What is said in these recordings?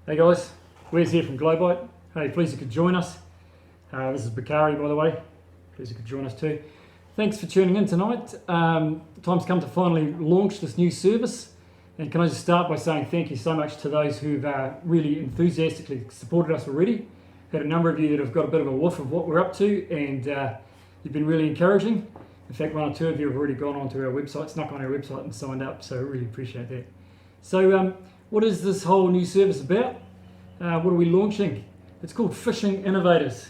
Hey guys, Wes here from Globite. Hey, pleased you could join us. This is Bakari, by the way. Pleased you could join us too. Thanks for tuning in tonight. The time's come to finally launch this new service. And can I just start by saying thank you so much to those who've really enthusiastically supported us already. Had a number of you that have got a bit of a whiff of what we're up to, and you've been really encouraging. In fact, one or two of you have already gone onto our website, snuck on our website and signed up, so I really appreciate that. So what is this whole new service about? What are we launching? It's called Fishing Innovators.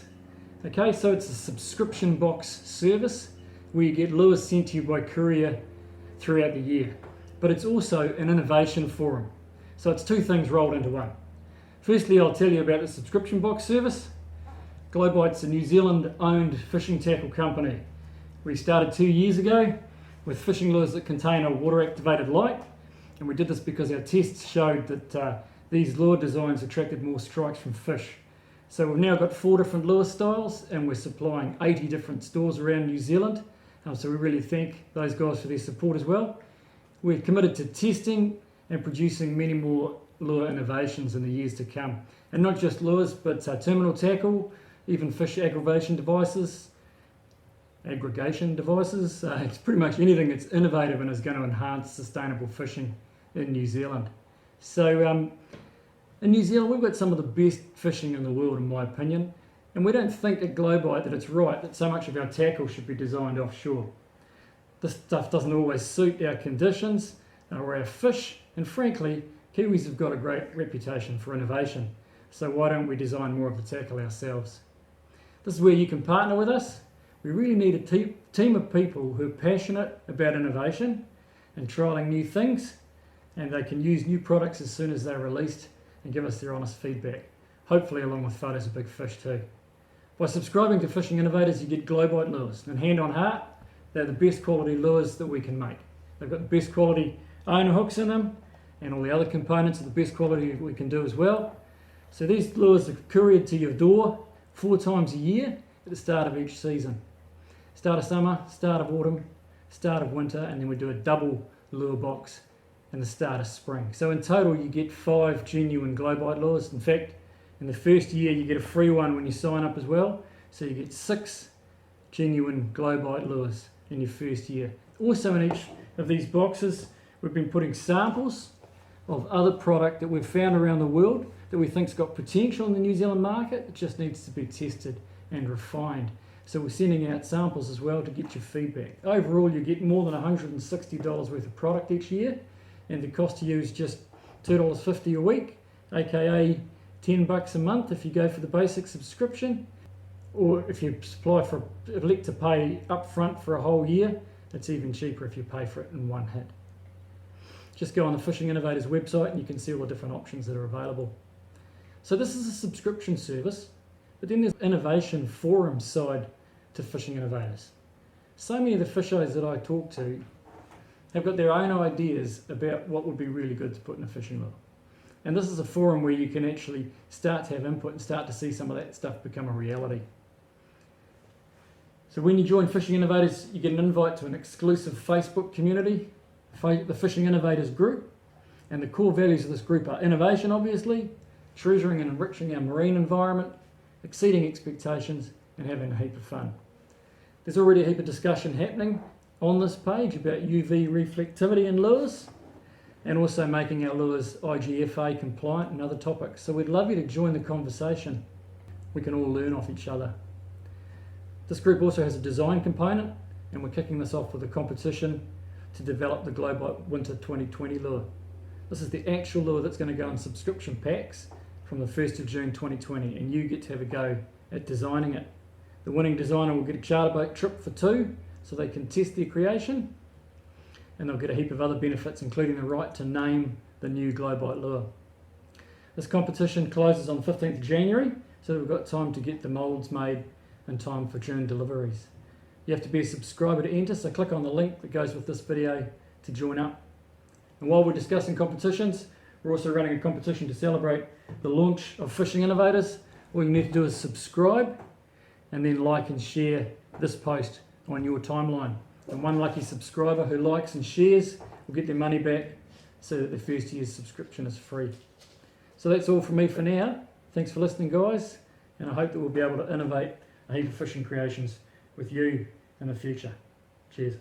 Okay, so it's a subscription box service where you get lures sent to you by courier throughout the year. But it's also an innovation forum. So it's two things rolled into one. Firstly, I'll tell you about the subscription box service. Globite's a New Zealand-owned fishing tackle company. We started 2 years ago with fishing lures that contain a water-activated light. And we did this because our tests showed that these lure designs attracted more strikes from fish. So we've now got 4 different lure styles, and we're supplying 80 different stores around New Zealand. So we really thank those guys for their support as well. We're committed to testing and producing many more lure innovations in the years to come. And not just lures, but terminal tackle, even fish aggregation devices. It's pretty much anything that's innovative and is going to enhance sustainable fishing in New Zealand. So in New Zealand, we've got some of the best fishing in the world, in my opinion, and we don't think at Globite that it's right that so much of our tackle should be designed offshore. This stuff doesn't always suit our conditions or our fish, and frankly, Kiwis have got a great reputation for innovation, so why don't we design more of the tackle ourselves? This is where you can partner with us. We really need a team of people who are passionate about innovation and trialling new things, and they can use new products as soon as they're released and give us their honest feedback, hopefully along with photos of big fish too. By subscribing to Fishing Innovators, you get Globite lures, and hand on heart, they're the best quality lures that we can make. They've got the best quality owner hooks in them, and all the other components are the best quality we can do as well. So these lures are couriered to your door 4 times a year at the start of each season. Start of summer, start of autumn, start of winter, and then we do a double lure box in the start of spring. So in total you get 5 genuine Globite lures. In fact, in the first year you get a free one when you sign up as well. So you get 6 genuine Globite lures in your first year. Also in each of these boxes we've been putting samples of other product that we've found around the world that we think's got potential in the New Zealand market. It just needs to be tested and refined. So we're sending out samples as well to get your feedback. Overall you get more than $160 worth of product each year, and the cost to you is just $2.50 a week, aka $10 a month if you go for the basic subscription, or if you elect to pay up front for a whole year, it's even cheaper if you pay for it in one hit. Just go on the Fishing Innovators website and you can see all the different options that are available. So this is a subscription service, but then there's innovation forum side to Fishing Innovators. So many of the fishers that I talk to have got their own ideas about what would be really good to put in a fishing lure. And this is a forum where you can actually start to have input and start to see some of that stuff become a reality. So when you join Fishing Innovators, you get an invite to an exclusive Facebook community, the Fishing Innovators group. And the core values of this group are innovation, obviously, treasuring and enriching our marine environment, exceeding expectations, and having a heap of fun. There's already a heap of discussion happening on this page about UV reflectivity in lures, and also making our lures IGFA compliant and other topics. So we'd love you to join the conversation. We can all learn off each other. This group also has a design component, and we're kicking this off with a competition to develop the Globite Winter 2020 lure. This is the actual lure that's going to go in subscription packs from the 1st of June 2020, and you get to have a go at designing it. The winning designer will get a charter boat trip for 2, so they can test their creation, and they'll get a heap of other benefits, including the right to name the new Globite lure. This competition closes on 15th of January, so we've got time to get the moulds made in time for June deliveries. You have to be a subscriber to enter, so click on the link that goes with this video to join up. And while we're discussing competitions, we're also running a competition to celebrate the launch of Fishing Innovators. All you need to do is subscribe and then like and share this post on your timeline. And one lucky subscriber who likes and shares will get their money back, so that the first year's subscription is free. So that's all from me for now. Thanks for listening, guys, and I hope that we'll be able to innovate a heap of fishing creations with you in the future. Cheers.